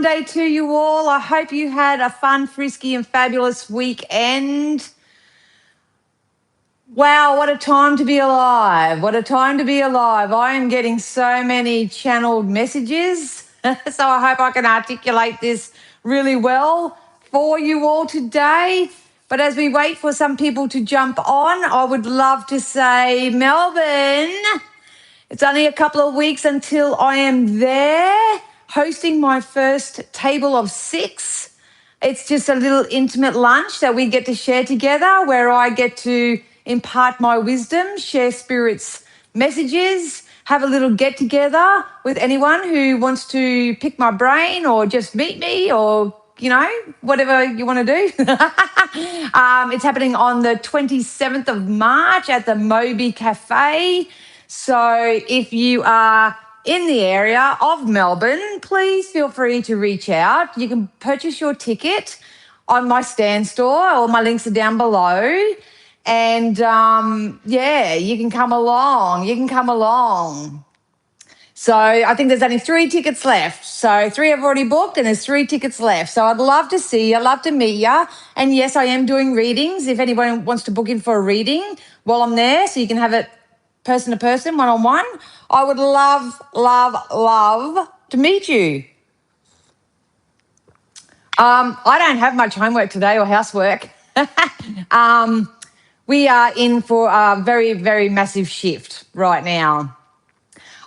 Day to you all. I hope you had a fun, frisky, and fabulous weekend. Wow, what a time to be alive. What a time to be alive. I am getting so many channeled messages. So I hope I can articulate this really well for you all today. But as we wait for some people to jump on, I would love to say, Melbourne, it's only a couple of weeks until I am there hosting my first table of 6. It's just a little intimate lunch that we get to share together where I get to impart my wisdom, share Spirit's messages, have a little get together with anyone who wants to pick my brain or just meet me or, whatever you want to do. It's happening on the 27th of March at the Moby Cafe. So if you are in the area of Melbourne, please feel free to reach out. You can purchase your ticket on my Stand store. All my links are down below. And you can come along. You can come along. So I think there's only 3 tickets left. So 3 have already booked and there's 3 tickets left. So I'd love to see you. I'd love to meet you. And yes, I am doing readings. If anyone wants to book in for a reading while I'm there, so you can have it person to person, one-on-one, I would love, love, love to meet you. I don't have much homework today or housework. We are in for a very, very massive shift right now.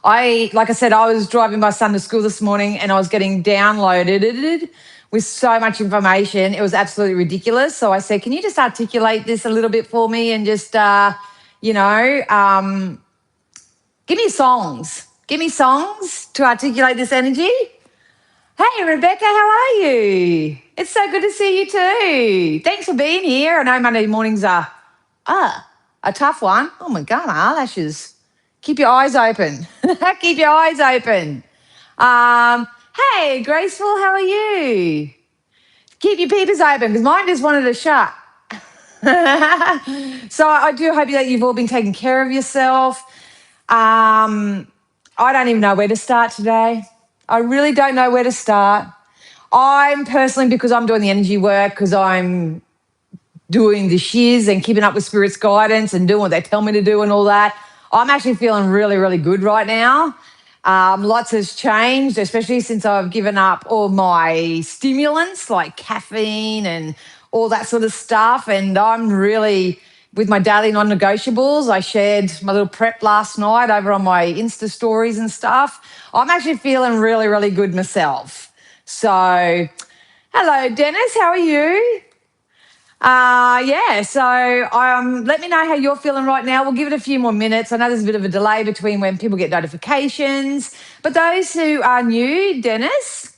Like I said, I was driving my son to school this morning and I was getting downloaded with so much information. It was absolutely ridiculous. So I said, can you just articulate this a little bit for me and just, give me songs. Give me songs to articulate this energy. Hey, Rebecca, how are you? It's so good to see you too. Thanks for being here. I know Monday mornings are a tough one. Oh my God, my eyelashes. Keep your eyes open. Keep your eyes open. Hey, Graceful, how are you? Keep your peepers open because mine just wanted to shut. So I do hope that you've all been taking care of yourself. I don't even know where to start today. I really don't know where to start. I'm personally, because I'm doing the energy work, because I'm doing the shiz and keeping up with Spirit's guidance and doing what they tell me to do and all that, I'm actually feeling really, really good right now. Lots has changed, especially since I've given up all my stimulants like caffeine and all that sort of stuff. And I'm really, with my daily non-negotiables, I shared my little prep last night over on my Insta stories and stuff. I'm actually feeling really, really good myself. So, hello, Dennis, how are you? Let me know how you're feeling right now. We'll give it a few more minutes. I know there's a bit of a delay between when people get notifications. But those who are new, Dennis,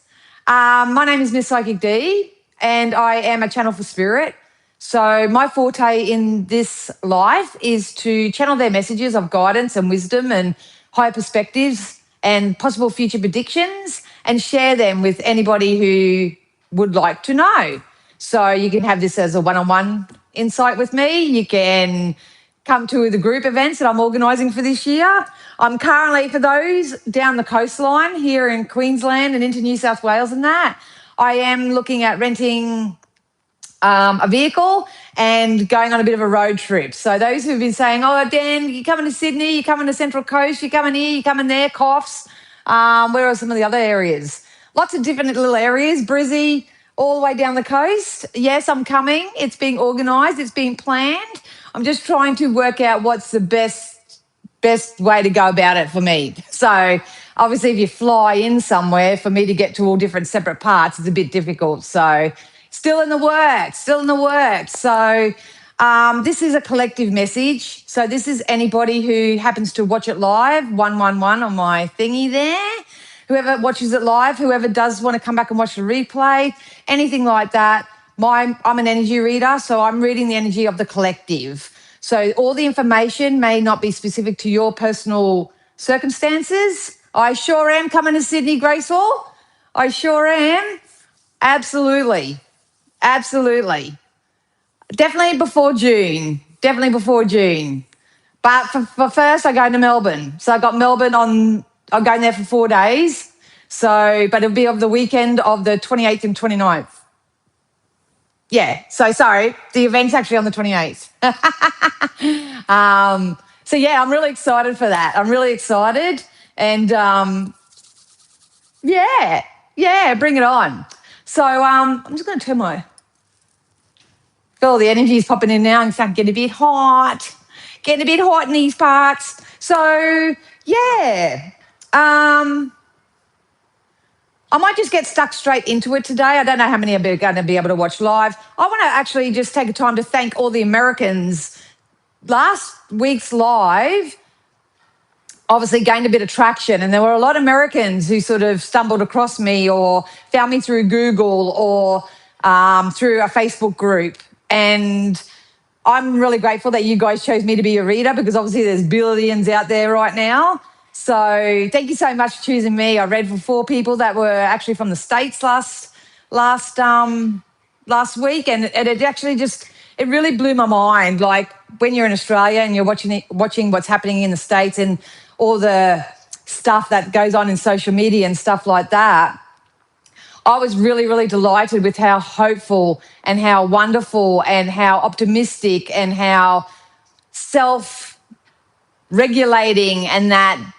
my name is Miss Psychic D and I am a channel for Spirit. So my forte in this life is to channel their messages of guidance and wisdom and higher perspectives and possible future predictions and share them with anybody who would like to know. So you can have this as a one-on-one insight with me. You can come to the group events that I'm organising for this year. I'm currently, for those down the coastline here in Queensland and into New South Wales and that, I am looking at renting a vehicle and going on a bit of a road trip. So those who've been saying, oh, Dan, you're coming to Sydney, you're coming to Central Coast, you're coming here, you're coming there, coughs. Where are some of the other areas? Lots of different little areas, Brizzy, all the way down the coast. Yes, I'm coming. It's being organised. It's being planned. I'm just trying to work out what's the best way to go about it for me. So obviously if you fly in somewhere, for me to get to all different separate parts, it's a bit difficult. So still in the works. So this is a collective message. So this is anybody who happens to watch it live, 111 on my thingy there. Whoever watches it live, whoever does want to come back and watch the replay, anything like that. I'm an energy reader, so I'm reading the energy of the collective. So all the information may not be specific to your personal circumstances. I sure am coming to Sydney, Graceful. I sure am. Absolutely. Definitely before June. But for first, I go to Melbourne. So I'm going there for 4 days. So, but it'll be of the weekend of the 28th and 29th. Yeah, so sorry, the event's actually on the 28th. So yeah, I'm really excited for that. I'm really excited. And yeah, bring it on. So I'm just going to turn my, oh, the energy's popping in now and starting to get a bit hot. Getting a bit hot in these parts. So yeah, I might just get stuck straight into it today. I don't know how many are going to be able to watch live. I want to actually just take a time to thank all the Americans. Last week's live obviously gained a bit of traction, and there were a lot of Americans who sort of stumbled across me or found me through Google or through a Facebook group. And I'm really grateful that you guys chose me to be your reader, because obviously there's billions out there right now. So thank you so much for choosing me. I read for 4 people that were actually from the States last week, and it actually just, it really blew my mind. Like when you're in Australia and you're watching what's happening in the States and all the stuff that goes on in social media and stuff like that, I was really, really delighted with how hopeful and how wonderful and how optimistic and how self-regulating and that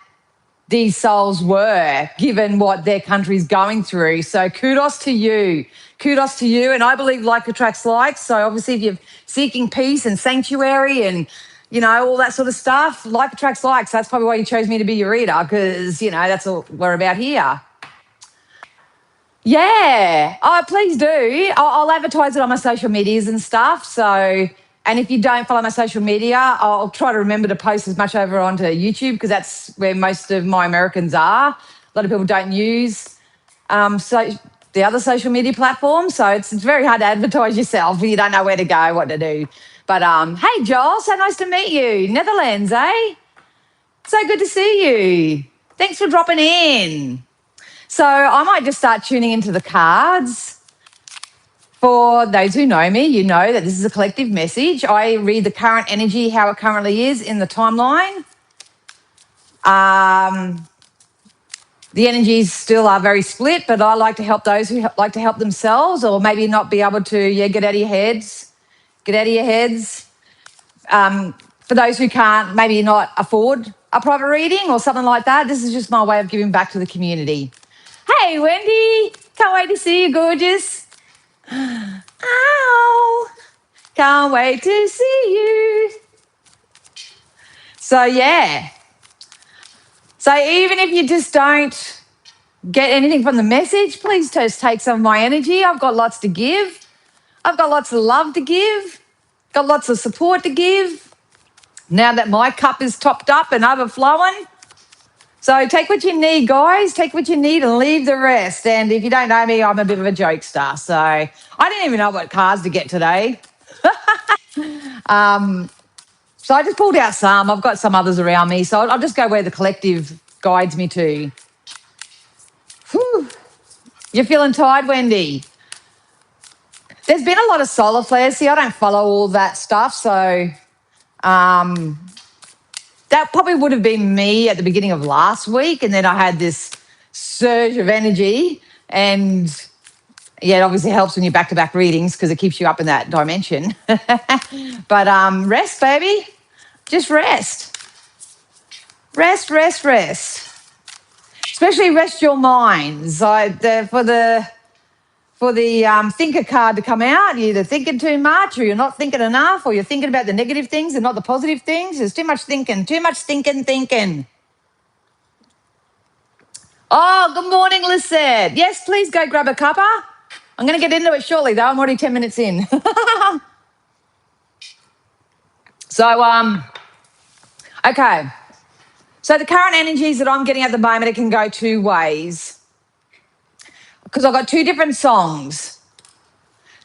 these souls were, given what their country's going through. So kudos to you. Kudos to you. And I believe like attracts like. So obviously if you're seeking peace and sanctuary and, you know, all that sort of stuff, like attracts like. So that's probably why you chose me to be your reader, because, you know, that's what we're about here. Yeah. Oh, please do. I'll advertise it on my social medias and stuff. So, and if you don't follow my social media, I'll try to remember to post as much over onto YouTube, because that's where most of my Americans are. A lot of people don't use so the other social media platforms. So it's very hard to advertise yourself if you don't know where to go, what to do. But hey, Joel, so nice to meet you. Netherlands, eh? So good to see you. Thanks for dropping in. So I might just start tuning into the cards. For those who know me, you know that this is a collective message. I read the current energy, how it currently is in the timeline. The energies still are very split, but I like to help those who like to help themselves, or maybe not be able to, get out of your heads. Get out of your heads. For those who can't maybe not afford a private reading or something like that, this is just my way of giving back to the community. Hey, Wendy. Can't wait to see you, gorgeous. Ow. Can't wait to see you. So, yeah. So even if you just don't get anything from the message, please just take some of my energy. I've got lots to give. I've got lots of love to give. Got lots of support to give. Now that my cup is topped up and overflowing. So take what you need, guys. Take what you need and leave the rest. And if you don't know me, I'm a bit of a jokester. So I didn't even know what cards to get today. So I just pulled out some. I've got some others around me. So I'll just go where the collective guides me to. Whew. You're feeling tired, Wendy? There's been a lot of solar flares. See, I don't follow all that stuff. So that probably would have been me at the beginning of last week. And then I had this surge of energy. And yeah, it obviously helps when you're back-to-back readings, because it keeps you up in that dimension. But rest, baby. Just rest. Rest, rest, rest. Especially rest your minds. For the thinker card to come out, you're either thinking too much, or you're not thinking enough, or you're thinking about the negative things and not the positive things. There's too much thinking. Oh, good morning, Lisette. Yes, please go grab a cuppa. I'm going to get into it shortly, though. I'm already 10 minutes in. So, okay. So the current energies that I'm getting at the moment, it can go 2 ways, because I've got 2 different songs.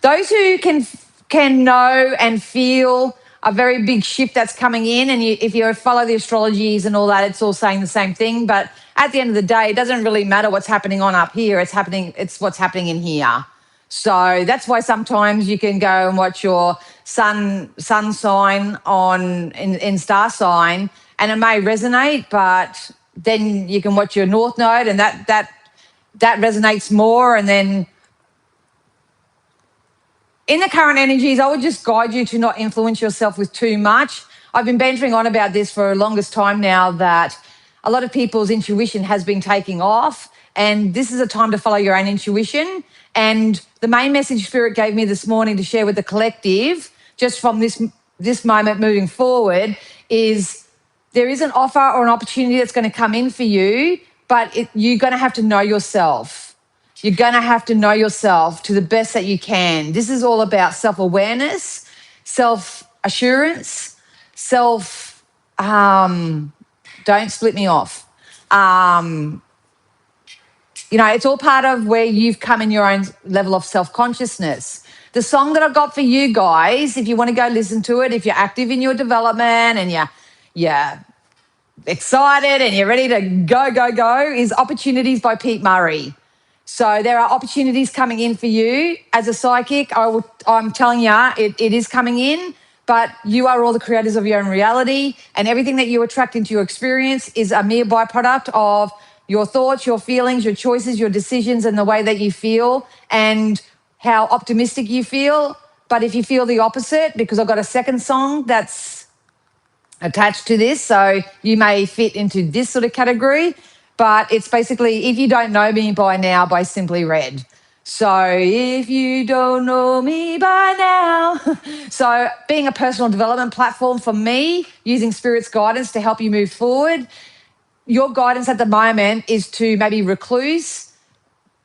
Those who can know and feel a very big shift that's coming in, and if you follow the astrologies and all that, it's all saying the same thing. But at the end of the day, it doesn't really matter what's happening on up here. It's what's happening in here. So that's why sometimes you can go and watch your sun sign in star sign, and it may resonate, but then you can watch your north node, and that that resonates more. And then in the current energies, I would just guide you to not influence yourself with too much. I've been bantering on about this for the longest time now, that a lot of people's intuition has been taking off, and this is a time to follow your own intuition. And the main message Spirit gave me this morning to share with the collective, just from this moment moving forward, is there is an offer or an opportunity that's going to come in for you, but you're going to have to know yourself. You're going to have to know yourself to the best that you can. This is all about self-awareness, self-assurance, don't split me off. It's all part of where you've come in your own level of self-consciousness. The song that I've got for you guys, if you want to go listen to it, if you're active in your development and you're excited and you're ready to go, is Opportunities by Pete Murray. So there are opportunities coming in for you. As a psychic, I'm telling you, it is coming in, but you are all the creators of your own reality, and everything that you attract into your experience is a mere byproduct of your thoughts, your feelings, your choices, your decisions, and the way that you feel and how optimistic you feel. But if you feel the opposite, because I've got a second song that's attached to this, so you may fit into this sort of category, but it's basically, if you don't know me by now, by Simply Red. So if you don't know me by now. So being a personal development platform for me, using Spirit's guidance to help you move forward. Your guidance at the moment is to maybe recluse,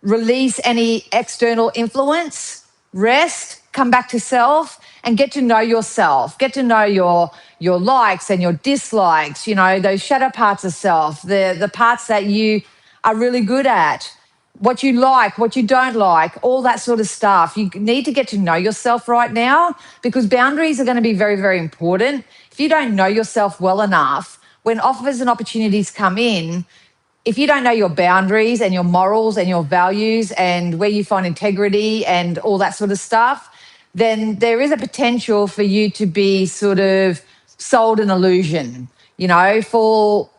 release any external influence, rest, come back to self, and get to know yourself. Get to know your likes and your dislikes, those shadow parts of self, the parts that you are really good at, what you like, what you don't like, all that sort of stuff. You need to get to know yourself right now, because boundaries are going to be very, very important. If you don't know yourself well enough, when offers and opportunities come in, if you don't know your boundaries and your morals and your values and where you find integrity and all that sort of stuff, then there is a potential for you to be sort of sold an illusion, fall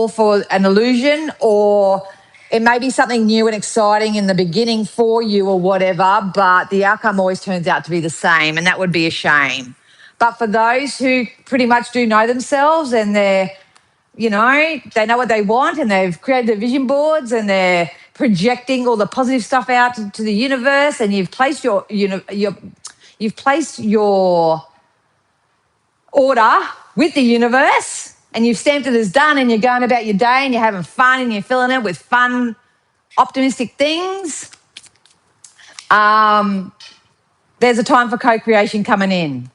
for an illusion, or it may be something new and exciting in the beginning for you or whatever, but the outcome always turns out to be the same, and that would be a shame. But for those who pretty much do know themselves and they know what they want, and they've created their vision boards and they're projecting all the positive stuff out to the universe, and you've placed your order with the universe, and you've stamped it as done, and you're going about your day and you're having fun and you're filling it with fun, optimistic things. There's a time for co-creation coming in.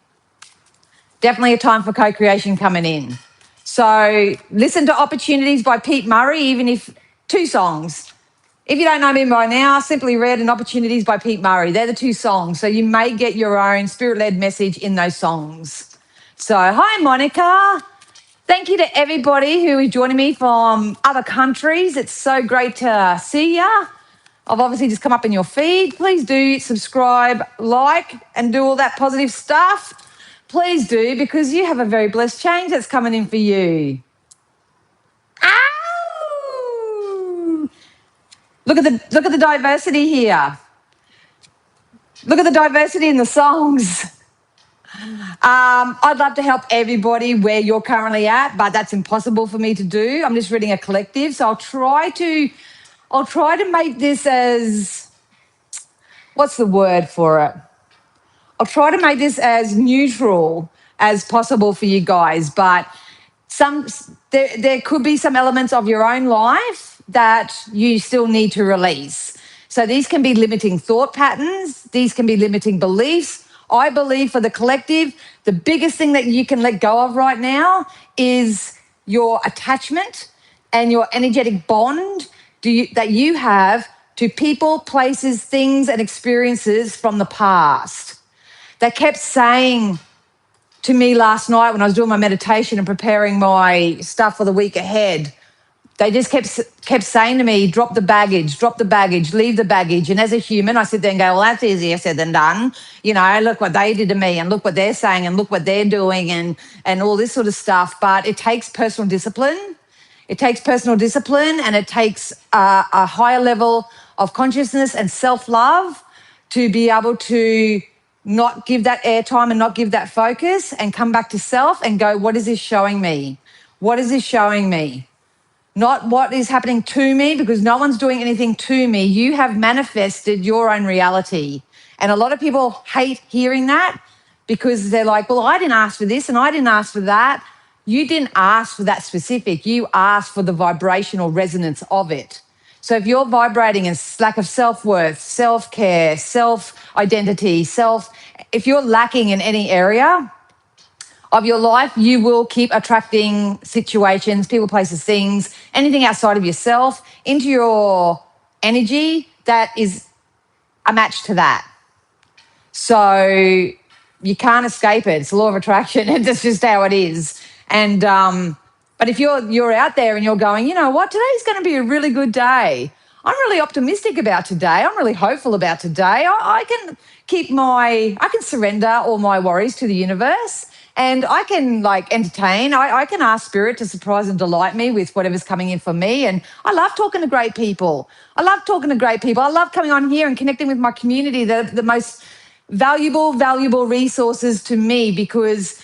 Definitely a time for co-creation coming in. So listen to Opportunities by Pete Murray, even if 2 songs. If you don't know me by now, Simply Red and Opportunities by Pete Murray. They're the 2 songs. So you may get your own spirit-led message in those songs. So hi, Monica. Thank you to everybody who is joining me from other countries. It's so great to see ya. I've obviously just come up in your feed. Please do subscribe, like, and do all that positive stuff. Please do, because you have a very blessed change that's coming in for you. Ow! Look at the diversity here. Look at the diversity in the songs. I'd love to help everybody where you're currently at, but that's impossible for me to do. I'm just reading a collective, so I'll try to make this as, what's the word for it? I'll try to make this as neutral as possible for you guys, but there could be some elements of your own life that you still need to release. So these can be limiting thought patterns. These can be limiting beliefs. I believe for the collective, the biggest thing that you can let go of right now is your attachment and your energetic bond that you have to people, places, things, and experiences from the past. They kept saying to me last night when I was doing my meditation and preparing my stuff for the week ahead, they just kept saying to me, drop the baggage, leave the baggage. And as a human, I sit there and go, well, that's easier said than done. Look what they did to me, and look what they're saying, and look what they're doing, and all this sort of stuff. But it takes personal discipline. It takes personal discipline, and it takes a higher level of consciousness and self-love to be able to not give that airtime and not give that focus and come back to self and go, what is this showing me? What is this showing me? Not what is happening to me, because no one's doing anything to me. You have manifested your own reality. And a lot of people hate hearing that because they're like, well, I didn't ask for this and I didn't ask for that. You didn't ask for that specific. You asked for the vibrational resonance of it. So if you're vibrating in lack of self-worth, self-care, self-identity, if you're lacking in any area of your life, you will keep attracting situations, people, places, things, anything outside of yourself into your energy that is a match to that. So you can't escape it. It's the law of attraction. It's just how it is. And but if you're out there and you're going, you know what, today's going to be a really good day. I'm really optimistic about today. I'm really hopeful about today. I can surrender all my worries to the universe, and I can entertain. I can ask spirit to surprise and delight me with whatever's coming in for me. And I love talking to great people. I love coming on here and connecting with my community. They're the most valuable resources to me, because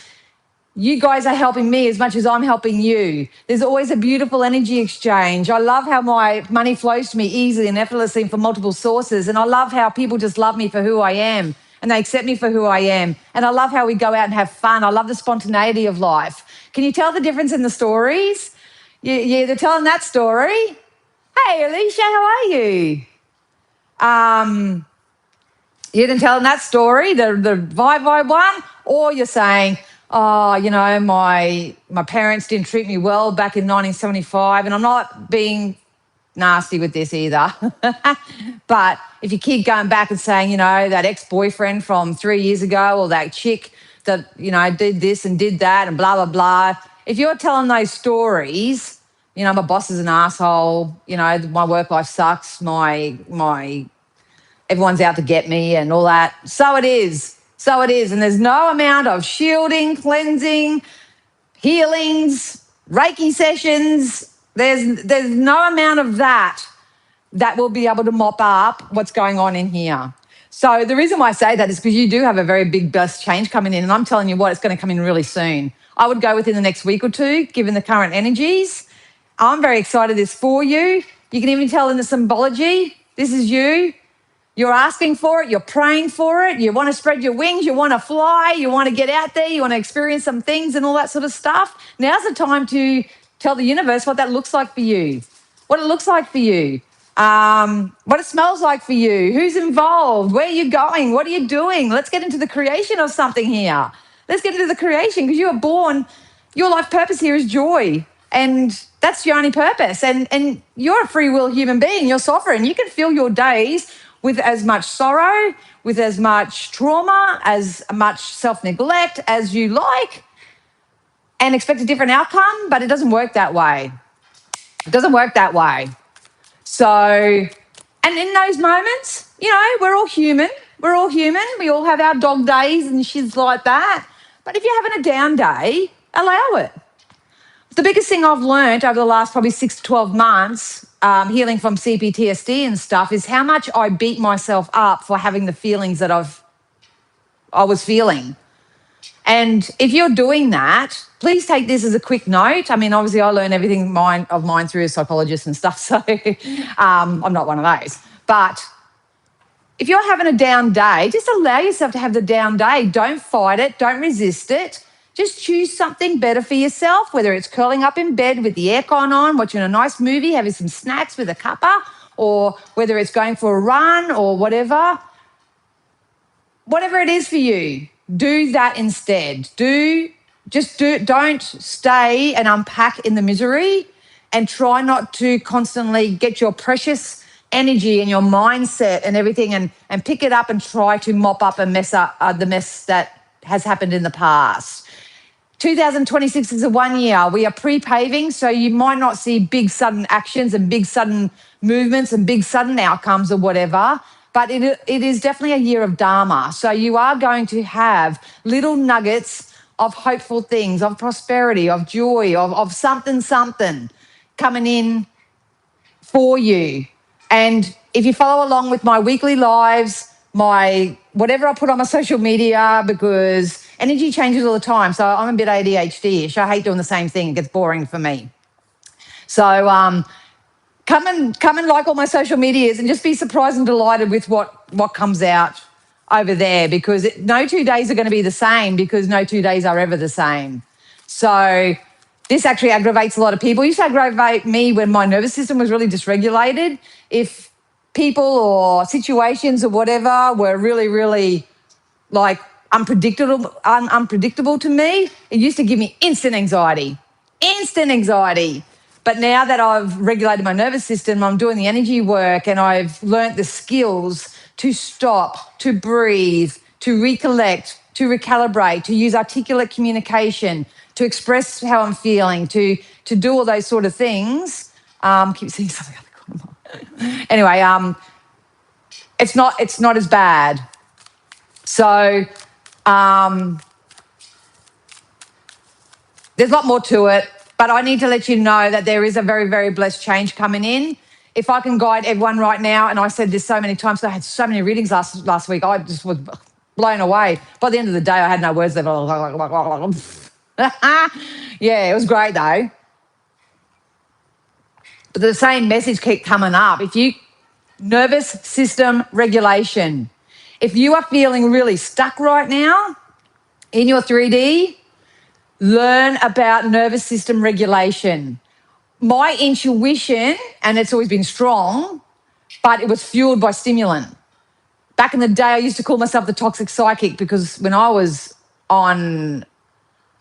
you guys are helping me as much as I'm helping you. There's always a beautiful energy exchange. I love how my money flows to me easily and effortlessly from multiple sources. And I love how people just love me for who I am and they accept me for who I am. And I love how we go out and have fun. I love the spontaneity of life. Can you tell the difference in the stories? They're telling that story. Hey, Alicia, how are you? You're either telling that story, the vibe one, or you're saying, oh, you know, my parents didn't treat me well back in 1975, and I'm not being nasty with this either. But if you keep going back and saying, you know, that ex-boyfriend from 3 years ago, or that chick that, you know, did this and did that and blah, blah, blah. If you're telling those stories, you know, my boss is an asshole, you know, my work life sucks, my everyone's out to get me and all that. So it is. And there's no amount of shielding, cleansing, healings, Reiki sessions. There's no amount of that will be able to mop up what's going on in here. So the reason why I say that is because you do have a very big burst change coming in, and I'm telling you what, it's going to come in really soon. I would go within the next week or two, given the current energies. I'm very excited this for you. You can even tell in the symbology, this is you. You're asking for it, you're praying for it, you want to spread your wings, you want to fly, you want to get out there, you want to experience some things and all that sort of stuff. Now's the time to tell the universe what that looks like for you, what it looks like for you, what it smells like for you, who's involved, where you're going, what are you doing. Let's get into the creation of something here. Let's get into the creation, because you were born, your life purpose here is joy. And that's your only purpose. And you're a free will human being, you're sovereign. You can fill your days with as much sorrow, with as much trauma, as much self-neglect as you like, and expect a different outcome, but it doesn't work that way. It doesn't work that way. So, and in those moments, you know, we're all human. We all have our dog days and shit like that. But if you're having a down day, allow it. The biggest thing I've learned over the last probably 6 to 12 months, healing from CPTSD and stuff, is how much I beat myself up for having the feelings that I was feeling. And if you're doing that, please take this as a quick note. I mean, obviously I learn everything of mine through a psychologist and stuff, so I'm not one of those. But if you're having a down day, just allow yourself to have the down day. Don't fight it. Don't resist it. Just choose something better for yourself, whether it's curling up in bed with the aircon on, watching a nice movie, having some snacks with a cuppa, or whether it's going for a run or whatever. Whatever it is for you, do that instead. Don't stay and unpack in the misery, and try not to constantly get your precious energy and your mindset and everything and pick it up and try to mop up and mess up the mess that has happened in the past. 2026 is a 1 year. We are pre-paving, so you might not see big sudden actions and big sudden movements and big sudden outcomes or whatever, but it is definitely a year of Dharma. So you are going to have little nuggets of hopeful things, of prosperity, of joy, of something. coming in for you. And if you follow along with my weekly lives, my whatever I put on my social media, because energy changes all the time. So I'm a bit ADHD-ish. I hate doing the same thing. It gets boring for me. So come and like all my social medias and just be surprised and delighted with what comes out over there, because no 2 days are going to be the same, because no 2 days are ever the same. So this actually aggravates a lot of people. It used to aggravate me when my nervous system was really dysregulated. If people or situations or whatever were really, really like unpredictable to me, it used to give me instant anxiety. But now that I've regulated my nervous system, I'm doing the energy work, and I've learnt the skills to stop, to breathe, to recollect, to recalibrate, to use articulate communication, to express how I'm feeling, to do all those sort of things. Keep seeing something out the corner. Anyway, it's not as bad. So there's a lot more to it, but I need to let you know that there is a very, very blessed change coming in. If I can guide everyone right now, and I said this so many times, I had so many readings last week, I just was blown away. By the end of the day, I had no words left. Yeah, it was great though. But the same message kept coming up. Nervous system regulation. If you are feeling really stuck right now in your 3D, learn about nervous system regulation. My intuition, and it's always been strong, but it was fueled by stimulant. Back in the day, I used to call myself the toxic psychic, because when I was on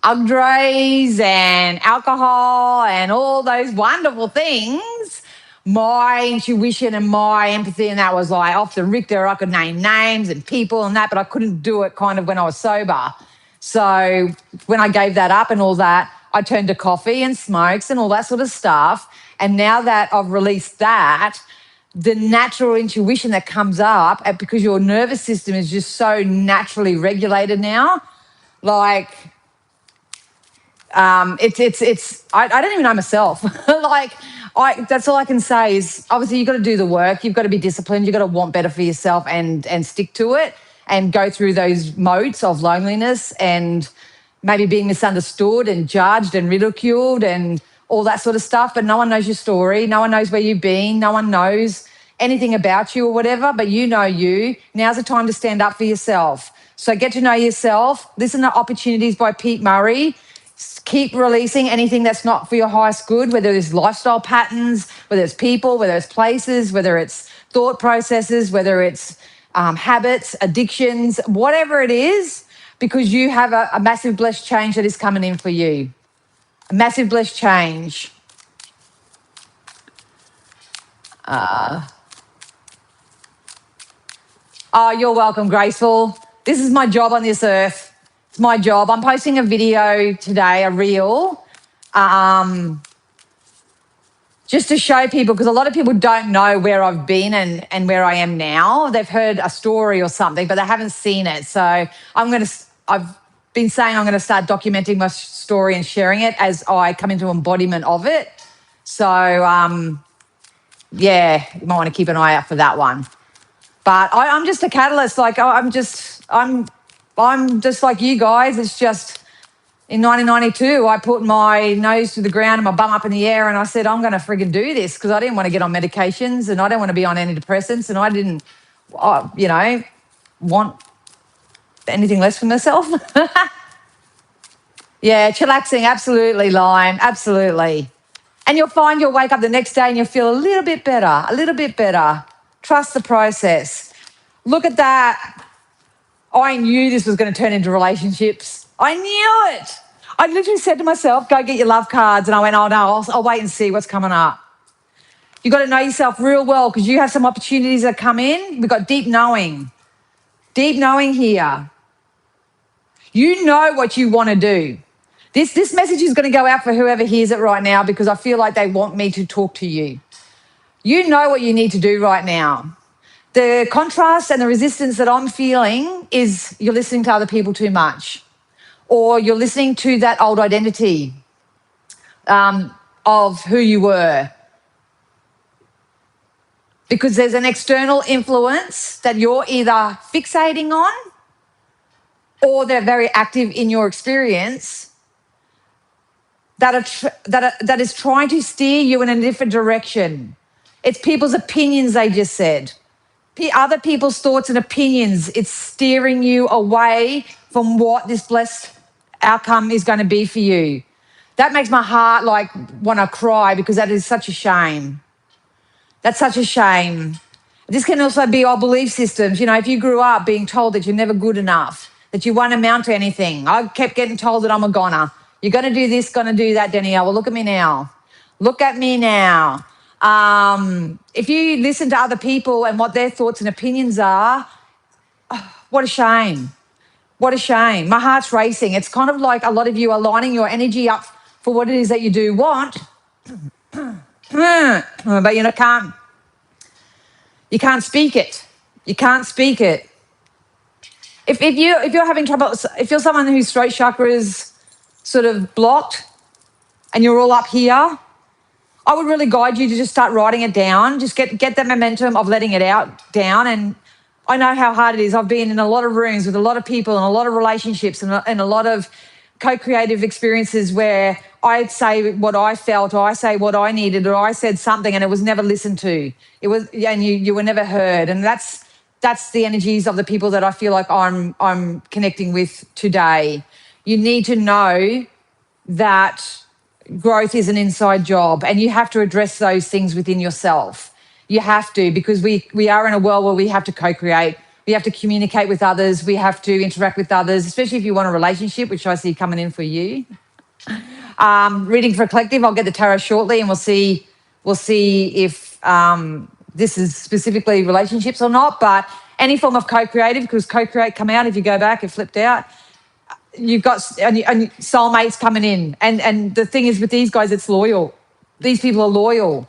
Ugdrays and alcohol and all those wonderful things, my intuition and my empathy and that was like off the Richter. I could name names and people and that, but I couldn't do it kind of when I was sober. So when I gave that up and all that, I turned to coffee and smokes and all that sort of stuff. And now that I've released that, the natural intuition that comes up, because your nervous system is just so naturally regulated now, like I don't even know myself. That's all I can say is, obviously you've got to do the work. You've got to be disciplined. You've got to want better for yourself and stick to it and go through those modes of loneliness and maybe being misunderstood and judged and ridiculed and all that sort of stuff. But no one knows your story. No one knows where you've been. No one knows anything about you or whatever, but you know you. Now's the time to stand up for yourself. So get to know yourself. Listen to Opportunities by Pete Murray. Keep releasing anything that's not for your highest good, whether it's lifestyle patterns, whether it's people, whether it's places, whether it's thought processes, whether it's habits, addictions, whatever it is, because you have a massive blessed change that is coming in for you. A massive blessed change. Oh, you're welcome, Graceful. This is my job on this earth. It's my job. I'm posting a video today, a reel, just to show people, because a lot of people don't know where I've been and where I am now. They've heard a story or something, but they haven't seen it. So I've been saying I'm going to start documenting my story and sharing it as I come into embodiment of it. So, yeah, you might want to keep an eye out for that one. But I'm just a catalyst. I'm just like you guys. It's just in 1992, I put my nose to the ground and my bum up in the air and I said, I'm going to friggin' do this, because I didn't want to get on medications and I don't want to be on antidepressants and I didn't, want anything less for myself. Yeah, chillaxing, absolutely, Lime, absolutely. And you'll find you'll wake up the next day and you'll feel a little bit better. Trust the process. Look at that. I knew this was going to turn into relationships. I knew it. I literally said to myself, go get your love cards. And I went, oh no, I'll wait and see what's coming up. You've got to know yourself real well, because you have some opportunities that come in. We've got deep knowing here. You know what you want to do. This message is going to go out for whoever hears it right now, because I feel like they want me to talk to you. You know what you need to do right now. The contrast and the resistance that I'm feeling is you're listening to other people too much, or you're listening to that old identity. of who you were. Because there's an external influence that you're either fixating on or they're very active in your experience that is trying to steer you in a different direction. It's people's opinions, they just said. Other people's thoughts and opinions. It's steering you away from what this blessed outcome is going to be for you. That makes my heart like want to cry because that is such a shame. That's such a shame. This can also be our belief systems. You know, if you grew up being told that you're never good enough, that you won't amount to anything. I kept getting told that I'm a goner. You're going to do this, going to do that, Danielle. Well, look at me now. Look at me now. If you listen to other people and what their thoughts and opinions are, what a shame. What a shame. My heart's racing. It's kind of like a lot of you are lining your energy up for what it is that you do want. But you can't speak it. You can't speak it. If you're having trouble, if you're someone whose throat chakra is sort of blocked and you're all up here, I would really guide you to just start writing it down. Just get that momentum of letting it out down. And I know how hard it is. I've been in a lot of rooms with a lot of people and a lot of relationships and a lot of co-creative experiences where I'd say what I felt, or I say what I needed, or I said something and it was never listened to. It was, and you were never heard. And that's the energies of the people that I feel like I'm connecting with today. You need to know that growth is an inside job and you have to address those things within yourself. You have to, because we are in a world where we have to co-create. We have to communicate with others. We have to interact with others, especially if you want a relationship, which I see coming in for you. Reading for a collective, I'll get the tarot shortly and we'll see if this is specifically relationships or not, but any form of co-creative, because co-create come out, if you go back, it flipped out. You've got and soulmates coming in. And the thing is with these guys, it's loyal. These people are loyal.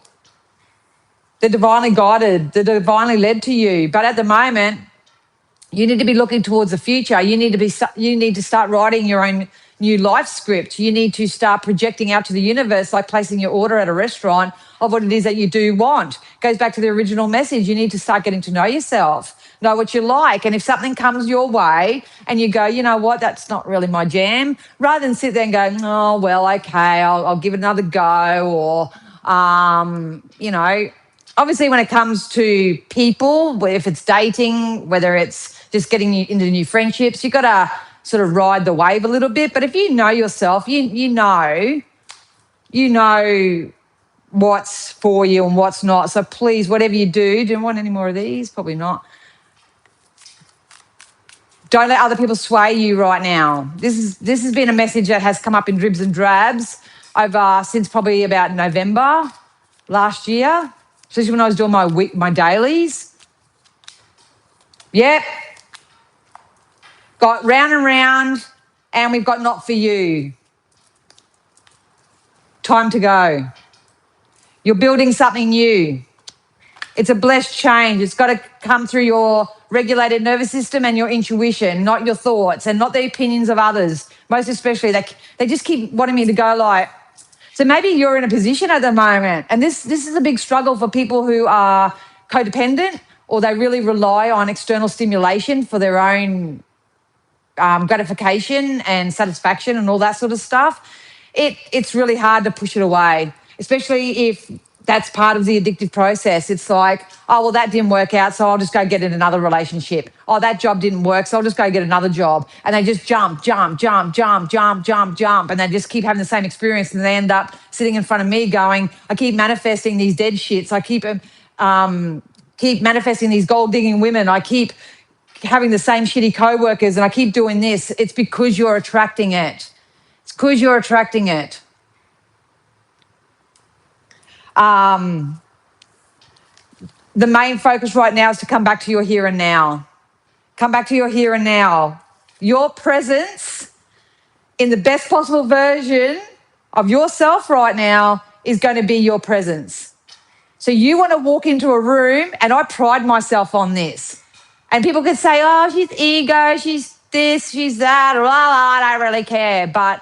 They're divinely guided. They're divinely led to you. But at the moment, you need to be looking towards the future. You need to start writing your own new life script. You need to start projecting out to the universe, like placing your order at a restaurant of what it is that you do want. Goes back to the original message. You need to start getting to know yourself, know what you like. And if something comes your way and you go, you know what, that's not really my jam, rather than sit there and go, oh, well, okay, I'll give it another go. Or, you know, obviously when it comes to people, if it's dating, whether it's just getting into new friendships, you've got to sort of ride the wave a little bit. But if you know yourself, you know what's for you and what's not. So please, whatever you do you want any more of these? Probably not. Don't let other people sway you right now. This has been a message that has come up in dribs and drabs over since probably about November last year, especially when I was doing my dailies. Yep. Got round and round, and we've got not for you. Time to go. You're building something new. It's a blessed change. It's got to come through your regulated nervous system and your intuition, not your thoughts and not the opinions of others. Most especially, they just keep wanting me to go like, so maybe you're in a position at the moment, and this is a big struggle for people who are codependent or they really rely on external stimulation for their own gratification and satisfaction and all that sort of stuff. It's really hard to push it away, especially if that's part of the addictive process. It's like, oh, well, that didn't work out, so I'll just go get in another relationship. Oh, that job didn't work, so I'll just go get another job. And they just jump, and they just keep having the same experience, and they end up sitting in front of me going, I keep manifesting these dead shits. I keep manifesting these gold-digging women. I keep having the same shitty co-workers, and I keep doing this. It's because you're attracting it. It's because you're attracting it. The main focus right now is to come back to your here and now. Come back to your here and now. Your presence in the best possible version of yourself right now is going to be your presence. So you want to walk into a room, and I pride myself on this. And people could say, oh, she's ego, she's this, she's that, blah, blah, I don't really care. But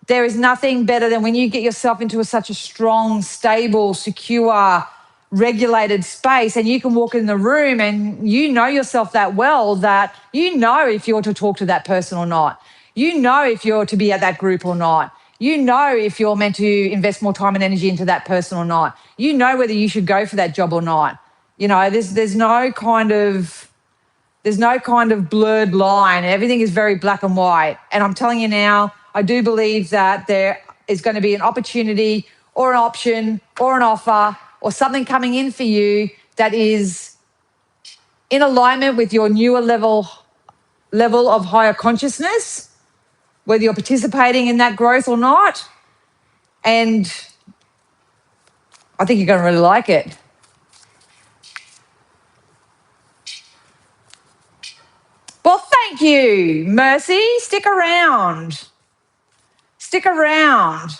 There is nothing better than when you get yourself into such a strong, stable, secure, regulated space, and you can walk in the room and you know yourself that well that you know if you're to talk to that person or not. You know if you're to be at that group or not. You know if you're meant to invest more time and energy into that person or not. You know whether you should go for that job or not. You know, there's no kind of blurred line. Everything is very black and white. And I'm telling you now, I do believe that there is going to be an opportunity or an option or an offer or something coming in for you that is in alignment with your newer level of higher consciousness, whether you're participating in that growth or not. And I think you're going to really like it. Well, thank you, Mercy. Stick around. Stick around.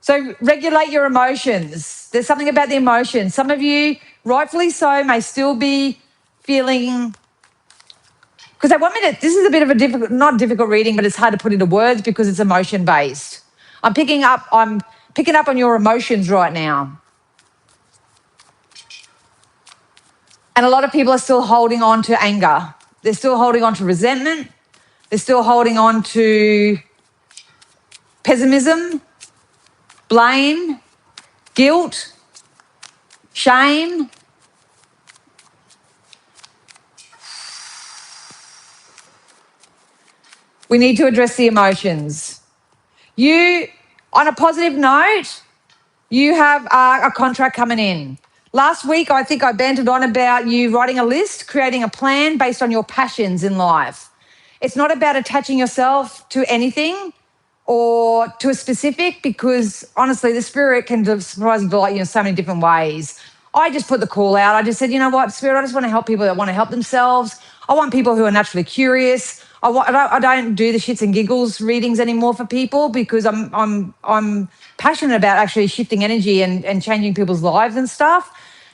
So regulate your emotions. There's something about the emotions. Some of you, rightfully so, may still be feeling, because they want me to, this is a bit of a difficult, not difficult reading, but it's hard to put into words because it's emotion based. I'm picking up on your emotions right now. And a lot of people are still holding on to anger. They're still holding on to resentment. They're still holding on to pessimism, blame, guilt, shame. We need to address the emotions. You, on a positive note, you have a contract coming in. Last week, I think I bantered on about you writing a list, creating a plan based on your passions in life. It's not about attaching yourself to anything or to a specific, because honestly, the spirit can surprise and delight you in so many different ways. I just put the call out. I just said, you know what, Spirit, I just want to help people that want to help themselves. I want people who are naturally curious. I don't do the shits and giggles readings anymore for people, because I'm passionate about actually shifting energy and changing people's lives and stuff.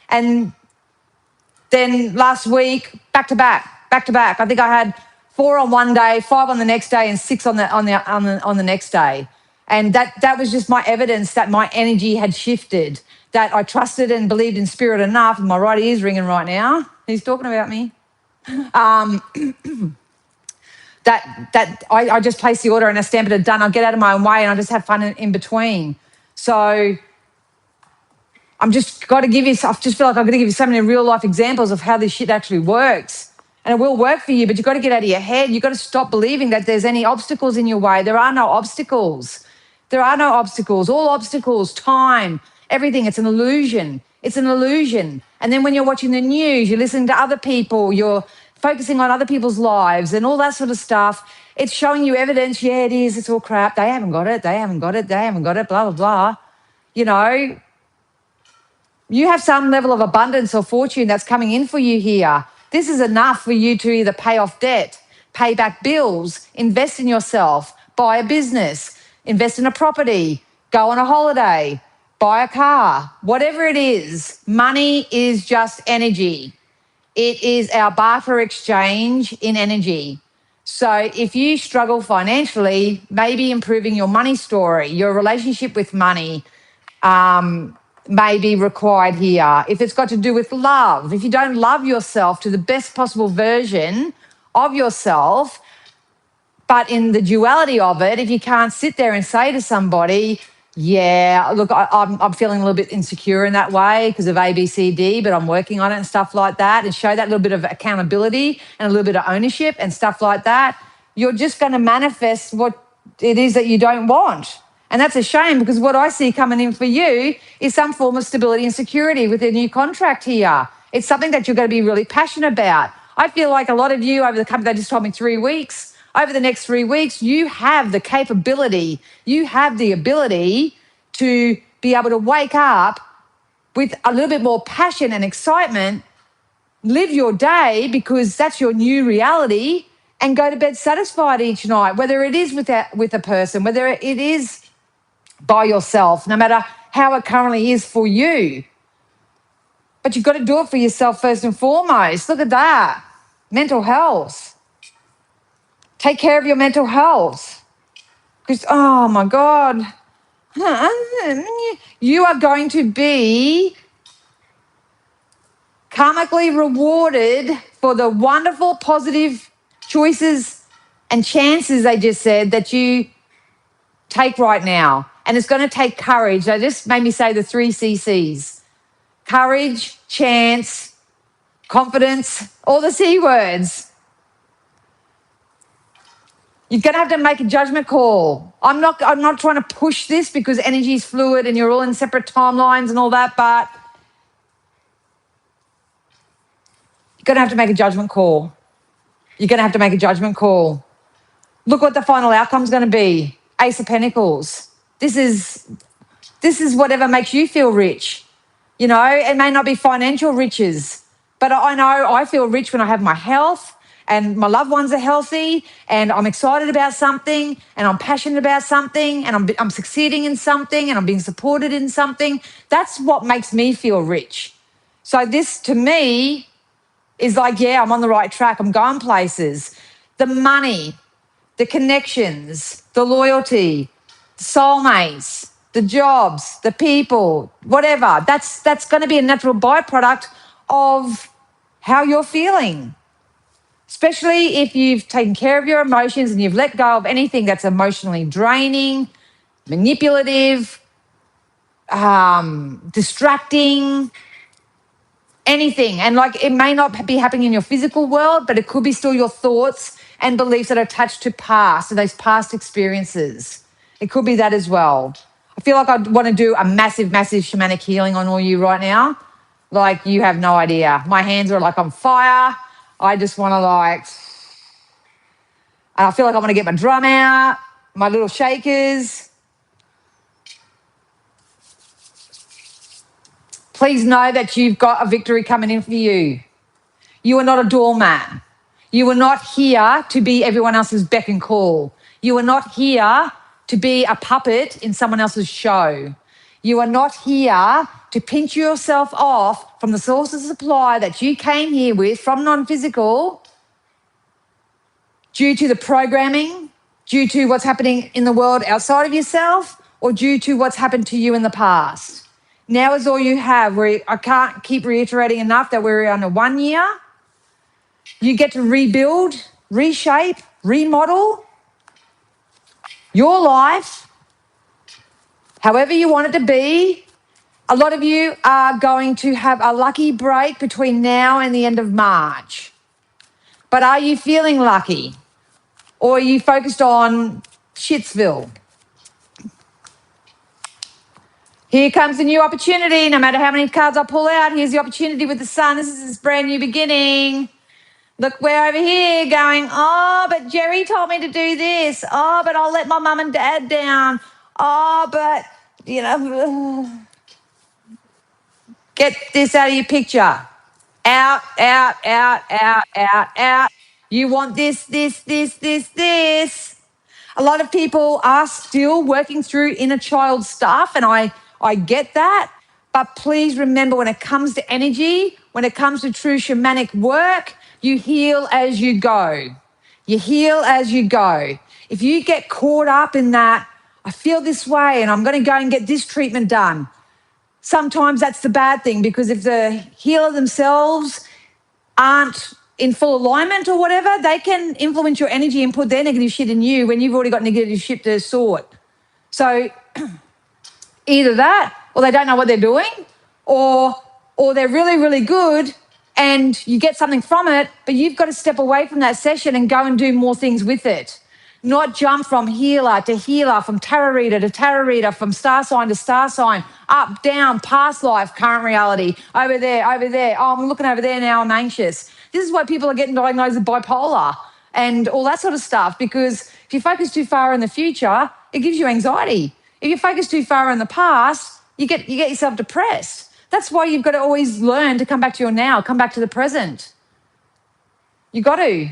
And then last week, back to back. I think I had 4 on one day, 5 on the next day, and 6 on the next day. And that was just my evidence that my energy had shifted, that I trusted and believed in spirit enough. My right ear's ringing right now. He's talking about me. That I just place the order and I stamp it as done. I'll get out of my own way and I just have fun in between. So I just feel like I'm going to give you so many real life examples of how this shit actually works. And it will work for you, but you've got to get out of your head. You've got to stop believing that there's any obstacles in your way. There are no obstacles. There are no obstacles. All obstacles, time, everything, it's an illusion. It's an illusion. And then when you're watching the news, you're listening to other people, you're focusing on other people's lives and all that sort of stuff, it's showing you evidence. Yeah, it is. It's all crap. They haven't got it. They haven't got it. They haven't got it, blah, blah, blah. You know, you have some level of abundance or fortune that's coming in for you here. This is enough for you to either pay off debt, pay back bills, invest in yourself, buy a business, invest in a property, go on a holiday, buy a car, whatever it is. Money is just energy. It is our barter exchange in energy. So if you struggle financially, maybe improving your money story, your relationship with money, may be required here. If it's got to do with love, if you don't love yourself to the best possible version of yourself, but in the duality of it, if you can't sit there and say to somebody, yeah, look, I'm feeling a little bit insecure in that way because of A, B, C, D, but I'm working on it and stuff like that, and show that little bit of accountability and a little bit of ownership and stuff like that, you're just going to manifest what it is that you don't want. And that's a shame, because what I see coming in for you is some form of stability and security with a new contract here. It's something that you're going to be really passionate about. I feel like a lot of you over the company, they just told me 3 weeks, over the next 3 weeks, you have the capability, you have the ability to be able to wake up with a little bit more passion and excitement, live your day because that's your new reality, and go to bed satisfied each night, whether it is with a person, whether it is by yourself, no matter how it currently is for you. But you've got to do it for yourself first and foremost. Look at that. Mental health. Take care of your mental health. Because, oh my God, you are going to be karmically rewarded for the wonderful, positive choices and chances, they just said, that you take right now. And it's going to take courage. They just made me say the 3 CCs: courage, chance, confidence, all the C words. You're going to have to make a judgment call. I'm not trying to push this because energy is fluid and you're all in separate timelines and all that, but you're going to have to make a judgment call. You're going to have to make a judgment call. Look what the final outcome is going to be. Ace of Pentacles. This is whatever makes you feel rich. You know, it may not be financial riches, but I know I feel rich when I have my health and my loved ones are healthy and I'm excited about something and I'm passionate about something and I'm succeeding in something and I'm being supported in something. That's what makes me feel rich. So this to me is like, yeah, I'm on the right track. I'm going places. The money, the connections, the loyalty, the soulmates, the jobs, the people, whatever. That's going to be a natural byproduct of how you're feeling. Especially if you've taken care of your emotions and you've let go of anything that's emotionally draining, manipulative, distracting, anything. And like, it may not be happening in your physical world, but it could be still your thoughts and beliefs that are attached to past, so those past experiences. It could be that as well. I feel like I want to do a massive, massive shamanic healing on all you right now. Like, you have no idea. My hands are like on fire. I just want to I feel like I want to get my drum out, my little shakers. Please know that you've got a victory coming in for you. You are not a doormat. You are not here to be everyone else's beck and call. You are not here to be a puppet in someone else's show. You are not here to pinch yourself off from the source of supply that you came here with from non-physical due to the programming, due to what's happening in the world outside of yourself, or due to what's happened to you in the past. Now is all you have. I can't keep reiterating enough that we're on a 1 year. You get to rebuild, reshape, remodel your life however you want it to be. A lot of you are going to have a lucky break between now and the end of March. But are you feeling lucky? Or are you focused on Shitsville? Here comes a new opportunity. No matter how many cards I pull out, here's the opportunity with the sun. This is this brand new beginning. Look, we're over here going, oh, but Jerry told me to do this. Oh, but I'll let my mum and dad down. Oh, but, get this out of your picture. Out, out, out, out, out, out. You want this, this, this, this, this. A lot of people are still working through inner child stuff, and I get that. But please remember, when it comes to energy, when it comes to true shamanic work, you heal as you go. You heal as you go. If you get caught up in that, I feel this way and I'm going to go and get this treatment done, sometimes that's the bad thing, because if the healer themselves aren't in full alignment or whatever, they can influence your energy and put their negative shit in you when you've already got negative shit to sort. So either that, or they don't know what they're doing, or they're really, really good and you get something from it, but you've got to step away from that session and go and do more things with it. Not jump from healer to healer, from tarot reader to tarot reader, from star sign to star sign, up, down, past life, current reality, over there, over there. Oh, I'm looking over there now, I'm anxious. This is why people are getting diagnosed with bipolar and all that sort of stuff, because if you focus too far in the future, it gives you anxiety. If you focus too far in the past, you get yourself depressed. That's why you've got to always learn to come back to your now, come back to the present. You got to.